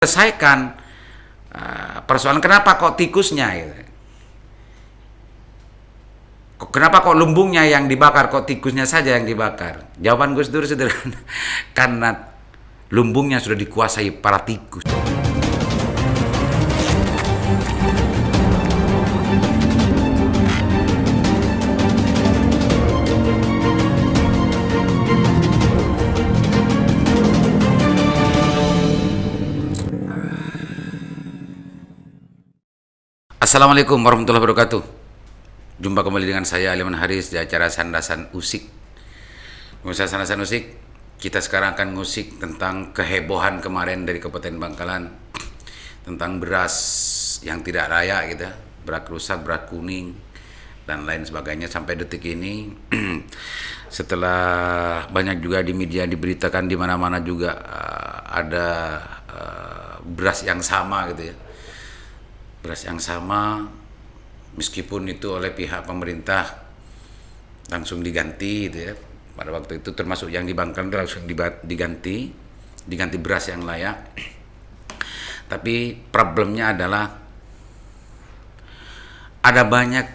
Selesaikan persoalan kenapa kok tikusnya gitu. Kenapa kok lumbungnya yang dibakar, kok tikusnya saja yang dibakar? Jawaban Gus Dur sederhana, karena lumbungnya sudah dikuasai para tikus. Assalamualaikum warahmatullahi wabarakatuh. Jumpa kembali dengan saya Aliman Haris di acara Sandasan Usik. Pemirsa Sandasan Usik, kita sekarang akan ngusik tentang kehebohan kemarin dari Kabupaten Bangkalan tentang beras yang tidak layak gitu, beras rusak, beras kuning dan lain sebagainya sampai detik ini. Setelah banyak juga di media diberitakan di mana-mana juga ada beras yang sama gitu ya. Beras yang sama meskipun itu oleh pihak pemerintah langsung diganti gitu ya. Pada waktu itu termasuk yang di Bangkalan langsung diganti beras yang layak. Tapi problemnya adalah ada banyak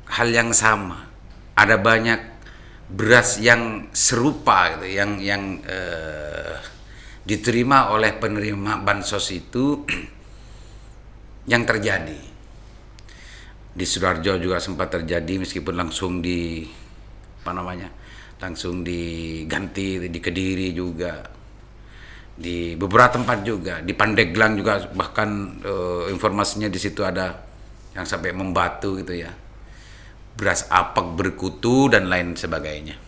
hal yang sama, ada banyak beras yang serupa gitu, yang diterima oleh penerima bansos itu yang terjadi. Di Sidoarjo juga sempat terjadi meskipun langsung langsung diganti, di Kediri juga, di beberapa tempat juga, di Pandeglang juga bahkan informasinya di situ ada yang sampai membatu gitu ya, beras apek berkutu dan lain sebagainya.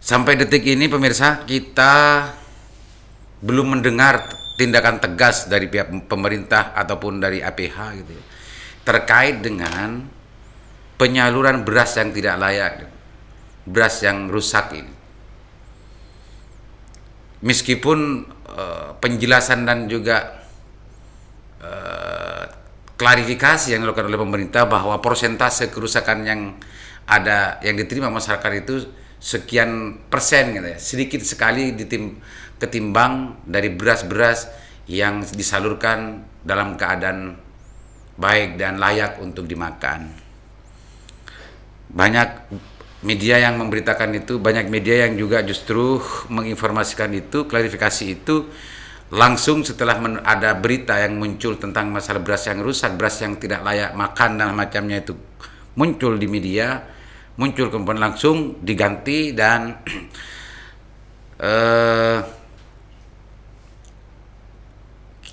Sampai detik ini pemirsa, kita belum mendengar tindakan tegas dari pihak pemerintah ataupun dari APH gitu ya, terkait dengan penyaluran beras yang tidak layak, beras yang rusak ini. Meskipun penjelasan dan juga klarifikasi yang dilakukan oleh pemerintah bahwa persentase kerusakan yang ada yang diterima masyarakat itu sekian persen gitu ya, sedikit sekali ketimbang dari beras-beras yang disalurkan dalam keadaan baik dan layak untuk dimakan. Banyak media yang memberitakan itu, banyak media yang juga justru menginformasikan itu, klarifikasi itu langsung setelah ada berita yang muncul tentang masalah beras yang rusak, beras yang tidak layak makan dan macamnya itu muncul di media, muncul kemudian langsung diganti dan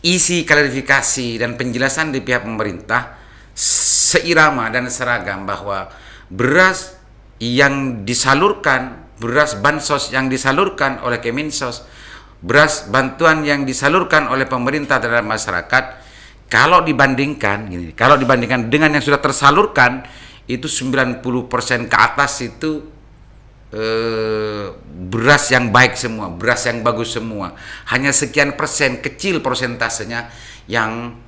isi klarifikasi dan penjelasan di pihak pemerintah seirama dan seragam bahwa beras yang disalurkan, beras bansos yang disalurkan oleh Kemensos, beras bantuan yang disalurkan oleh pemerintah terhadap masyarakat, kalau dibandingkan dengan yang sudah tersalurkan itu 90% ke atas itu beras yang baik semua, beras yang bagus semua. Hanya sekian persen, kecil persentasenya yang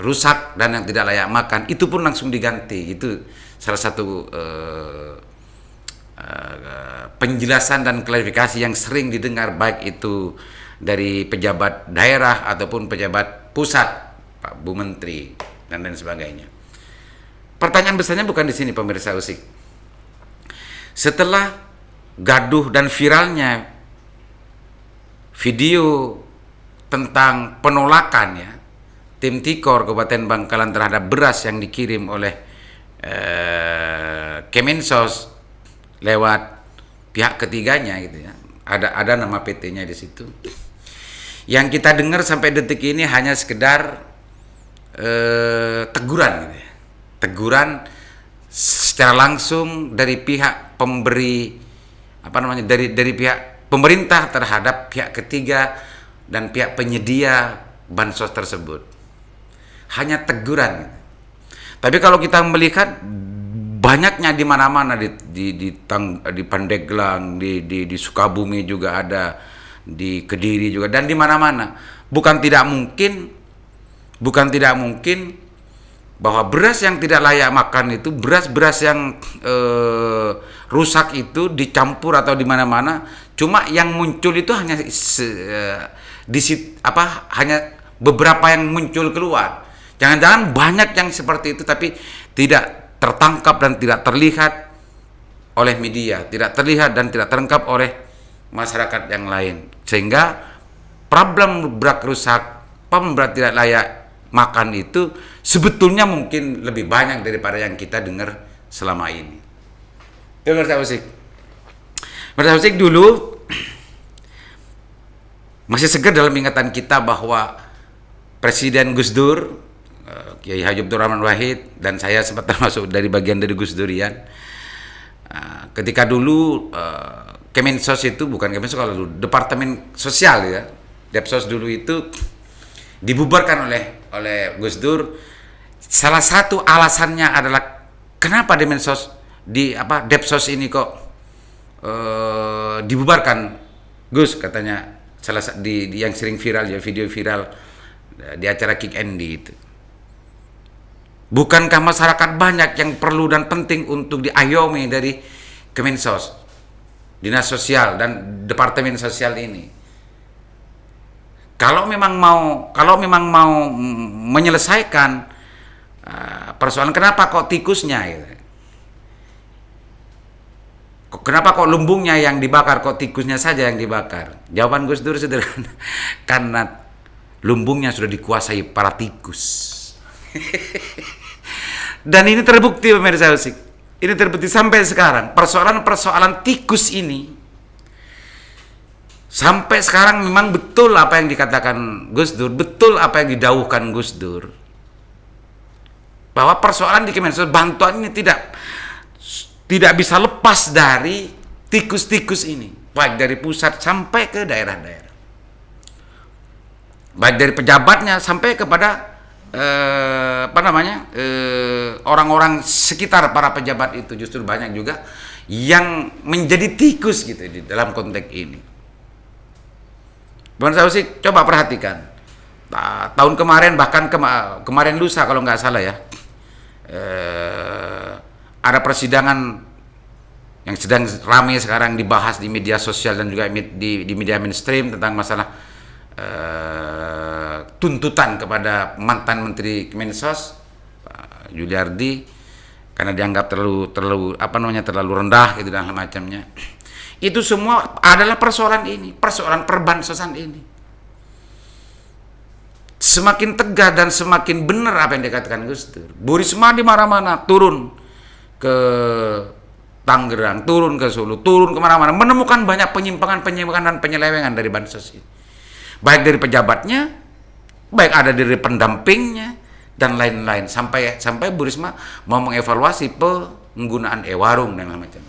rusak dan yang tidak layak makan. Itu pun langsung diganti. Itu salah satu penjelasan dan klarifikasi yang sering didengar, baik itu dari pejabat daerah ataupun pejabat pusat, Pak Bu Menteri dan lain sebagainya. Pertanyaan besarnya bukan di sini pemirsa Usik. Setelah gaduh dan viralnya video tentang penolakan ya tim Tikor Kabupaten Bangkalan terhadap beras yang dikirim oleh Kemensos lewat pihak ketiganya gitu ya, ada nama PT-nya di situ. Yang kita dengar sampai detik ini hanya sekedar teguran gitu ya. Teguran secara langsung dari pihak pemberi dari pihak pemerintah terhadap pihak ketiga dan pihak penyedia bansos tersebut. Hanya teguran gitu. Tapi kalau kita melihat banyaknya di mana-mana, di Pandeglang, di Sukabumi juga ada, di Kediri juga, dan di mana-mana. Bukan tidak mungkin bahwa beras yang tidak layak makan itu, beras-beras yang rusak itu dicampur atau di mana-mana. Cuma yang muncul itu hanya hanya beberapa yang muncul keluar. Jangan-jangan banyak yang seperti itu tapi tidak tertangkap dan tidak terlihat oleh media, tidak terlihat dan tidak terungkap oleh masyarakat yang lain. Sehingga problem berat rusak, berat tidak layak makan itu sebetulnya mungkin lebih banyak daripada yang kita dengar selama ini. Pemirsa musik dulu masih segar dalam ingatan kita bahwa Presiden Gus Dur, Kiai Haji Abdul Rahman Wahid, dan saya sempat termasuk dari bagian dari Gus Durian. Ketika dulu Kemensos itu, bukan Kemensos kalau dulu, Departemen Sosial ya, Depsos dulu itu dibubarkan oleh Gus Dur. Salah satu alasannya adalah kenapa Depsos ini kok dibubarkan, Gus, katanya yang sering viral ya, video viral di acara Kick Andy itu. Bukankah masyarakat banyak yang perlu dan penting untuk diayomi dari Kemensos, Dinas Sosial dan Departemen Sosial ini? Kalau memang mau menyelesaikan persoalan, kenapa kok tikusnya gitu? Kenapa kok lumbungnya yang dibakar, kok tikusnya saja yang dibakar? Jawaban Gus Dur sederhana. Karena lumbungnya sudah dikuasai para tikus. Dan ini terbukti pemirsa musik. Ini terbukti sampai sekarang. Persoalan tikus ini sampai sekarang memang betul apa yang dikatakan Gus Dur, betul apa yang didauhkan Gus Dur. Bahwa persoalan di Kemensos, bantuan ini tidak bisa lepas dari tikus-tikus ini, baik dari pusat sampai ke daerah-daerah, baik dari pejabatnya sampai kepada orang-orang sekitar para pejabat itu. Justru banyak juga yang menjadi tikus gitu di dalam konteks ini. Bang Sausik, coba perhatikan tahun kemarin, bahkan kemarin lusa kalau nggak salah ya, ada persidangan yang sedang ramai sekarang dibahas di media sosial dan juga di media mainstream tentang masalah tuntutan kepada mantan Menteri Kemensos Pak Juliardi karena dianggap terlalu rendah gitu dan macamnya. Itu semua adalah persoalan ini, persoalan perbansosan ini. Semakin tegas dan semakin benar apa yang dikatakan Gus Dur. Bu Risma di mana-mana, turun ke Tangerang, turun ke Solo, turun kemana-mana, menemukan banyak penyimpangan dan penyelewengan dari bansos ini. Baik dari pejabatnya, baik ada dari pendampingnya dan lain-lain, sampai Bu Risma mau mengevaluasi penggunaan e-warung dan macam-macam.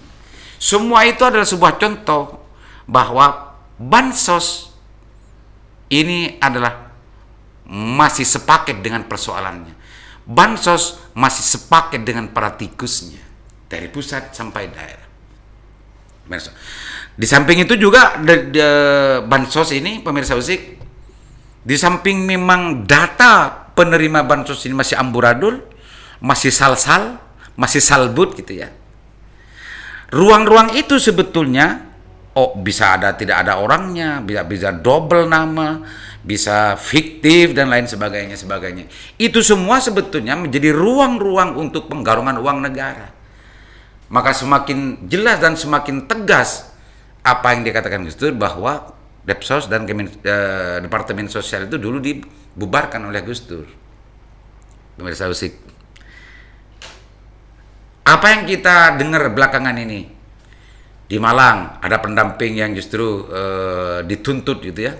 Semua itu adalah sebuah contoh bahwa bansos ini adalah masih sepaket dengan persoalannya. Bansos masih sepaket dengan para tikusnya dari pusat sampai daerah. Di samping itu juga bansos ini pemirsa musik, di samping memang data penerima bansos ini masih amburadul, masih masih salbut gitu ya. Ruang-ruang itu sebetulnya bisa tidak ada orangnya, bisa double nama, bisa fiktif dan lain sebagainya. Itu semua sebetulnya menjadi ruang-ruang untuk penggarungan uang negara. Maka semakin jelas dan semakin tegas apa yang dikatakan Gus Dur bahwa Depsos dan Departemen Sosial itu dulu dibubarkan oleh Gus Dur. Pemirsa musik, apa yang kita dengar belakangan ini di Malang, ada pendamping yang justru dituntut gitu ya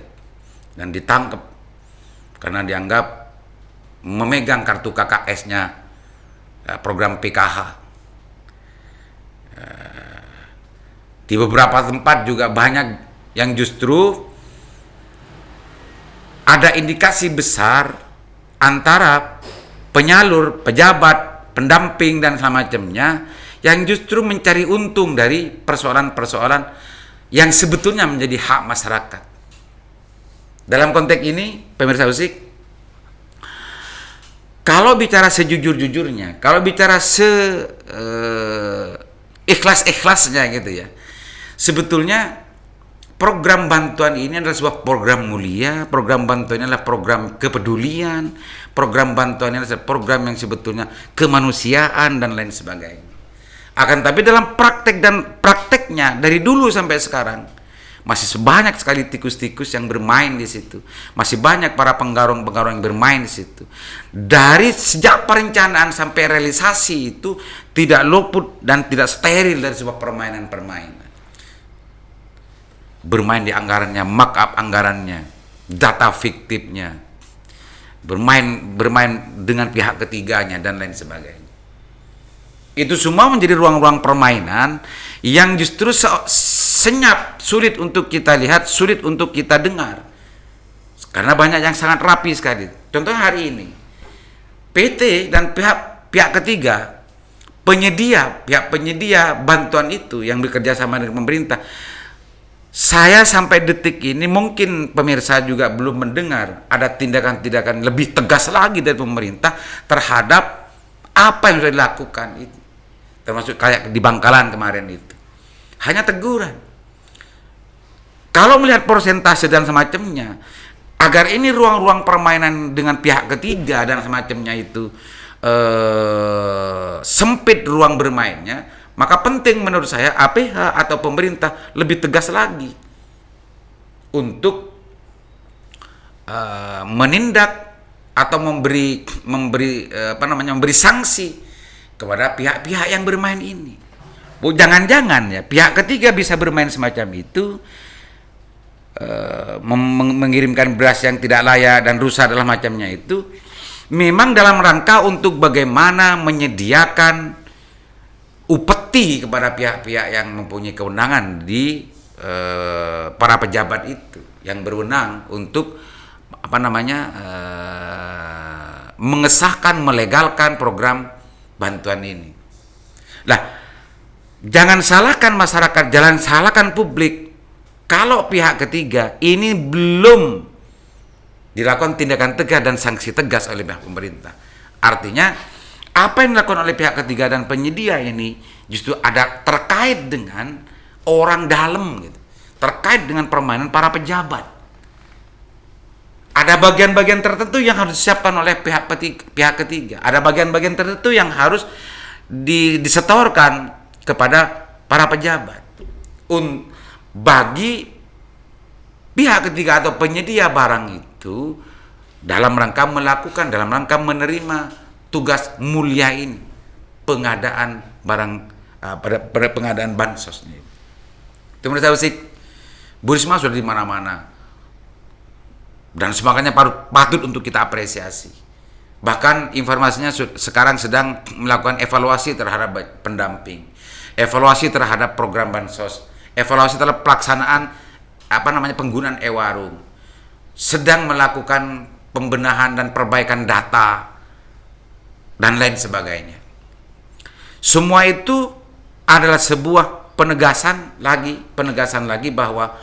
dan ditangkap karena dianggap memegang kartu KKS-nya program PKH. Di beberapa tempat juga banyak yang justru ada indikasi besar antara penyalur, pejabat, pendamping dan semacamnya yang justru mencari untung dari persoalan-persoalan yang sebetulnya menjadi hak masyarakat. Dalam konteks ini, pemirsa musik, kalau bicara sejujur-jujurnya, kalau bicara ikhlas-ikhlasnya gitu ya, sebetulnya program bantuan ini adalah sebuah program mulia, program bantuan ini adalah program kepedulian, program bantuan ini adalah program yang sebetulnya kemanusiaan dan lain sebagainya. Akan tapi dalam praktek dan prakteknya dari dulu sampai sekarang masih sebanyak sekali tikus-tikus yang bermain di situ. Masih banyak para penggarung-penggarung yang bermain di situ. Dari sejak perencanaan sampai realisasi itu tidak luput dan tidak steril dari sebuah permainan-permainan. Bermain di anggarannya, markup anggarannya, data fiktifnya, bermain dengan pihak ketiganya dan lain sebagainya. Itu semua menjadi ruang-ruang permainan yang justru senyap, sulit untuk kita lihat, sulit untuk kita dengar. Karena banyak yang sangat rapi sekali. Contohnya hari ini, PT dan pihak ketiga, pihak penyedia bantuan itu yang bekerja sama dengan pemerintah. Saya sampai detik ini mungkin pemirsa juga belum mendengar ada tindakan-tindakan lebih tegas lagi dari pemerintah terhadap apa yang sudah dilakukan itu. Termasuk kayak di Bangkalan kemarin itu. Hanya teguran. Kalau melihat persentase dan semacamnya, agar ini ruang-ruang permainan dengan pihak ketiga dan semacamnya itu sempit ruang bermainnya, maka penting menurut saya APH atau pemerintah lebih tegas lagi untuk menindak atau memberi sanksi kepada pihak-pihak yang bermain ini. Jangan-jangan ya pihak ketiga bisa bermain semacam itu, mengirimkan beras yang tidak layak dan rusak dalam macamnya itu, memang dalam rangka untuk bagaimana menyediakan upeti kepada pihak-pihak yang mempunyai kewenangan di para pejabat itu yang berwenang untuk mengesahkan, melegalkan program bantuan ini. Lah, jangan salahkan masyarakat, jangan salahkan publik kalau pihak ketiga ini belum dilakukan tindakan tegas dan sanksi tegas oleh pihak pemerintah. Artinya apa yang dilakukan oleh pihak ketiga dan penyedia ini justru ada terkait dengan orang dalam gitu, terkait dengan permainan para pejabat. Ada bagian-bagian tertentu yang harus disiapkan oleh pihak ketiga. Ada bagian-bagian tertentu yang harus disetorkan kepada para pejabat. Bagi pihak ketiga atau penyedia barang itu dalam rangka menerima tugas mulia ini, pengadaan barang pengadaan bansos ini. Itu menurut saya sih, Bu Risma sudah di mana-mana dan semangatnya patut untuk kita apresiasi. Bahkan informasinya sekarang sedang melakukan evaluasi terhadap pendamping, evaluasi terhadap program bansos, evaluasi terhadap pelaksanaan penggunaan e-warung, sedang melakukan pembenahan dan perbaikan data dan lain sebagainya. Semua itu adalah sebuah penegasan lagi bahwa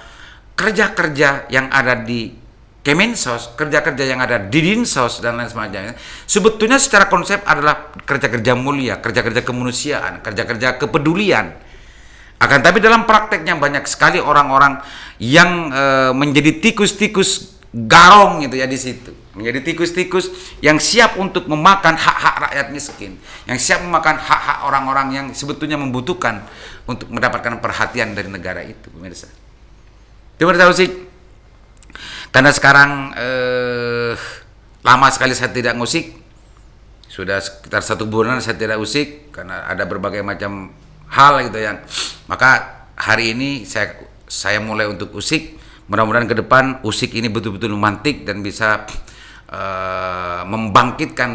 kerja-kerja yang ada di Kemensos, kerja-kerja yang ada di Dinsos dan lain sebagainya, sebetulnya secara konsep adalah kerja-kerja mulia, kerja-kerja kemanusiaan, kerja-kerja kepedulian. Akan tapi dalam prakteknya banyak sekali orang-orang yang menjadi tikus-tikus garong gitu ya di situ. Menjadi tikus-tikus yang siap untuk memakan hak-hak rakyat miskin, yang siap memakan hak-hak orang-orang yang sebetulnya membutuhkan untuk mendapatkan perhatian dari negara itu, pemirsa. Terima kasih. Karena sekarang lama sekali saya tidak ngusik, sudah sekitar 1 bulan saya tidak usik karena ada berbagai macam hal gitu ya. Maka hari ini saya mulai untuk usik. Mudah-mudahan ke depan usik ini betul-betul memantik dan bisa membangkitkan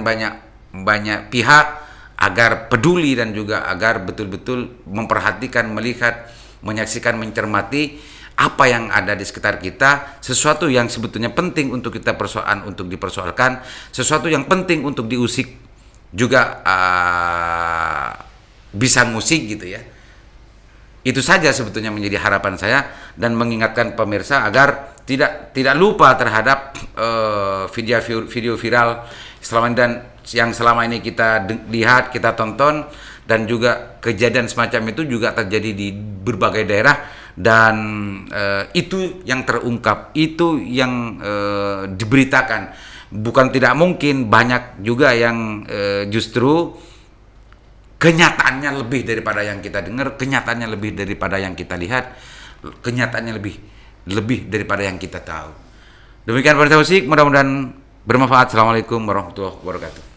banyak pihak agar peduli dan juga agar betul-betul memperhatikan, melihat, menyaksikan, mencermati apa yang ada di sekitar kita, sesuatu yang sebetulnya penting untuk kita dipersoalkan, sesuatu yang penting untuk diusik juga bisa ngusik gitu ya. Itu saja sebetulnya menjadi harapan saya dan mengingatkan pemirsa agar tidak lupa terhadap video viral selama ini dan yang selama ini kita lihat, kita tonton, dan juga kejadian semacam itu juga terjadi di berbagai daerah, dan itu yang terungkap, itu yang diberitakan. Bukan tidak mungkin banyak juga yang justru kenyataannya lebih daripada yang kita dengar, kenyataannya lebih daripada yang kita lihat, kenyataannya lebih daripada yang kita tahu. Demikian Pak Taufik, mudah-mudahan bermanfaat. Assalamualaikum warahmatullahi wabarakatuh.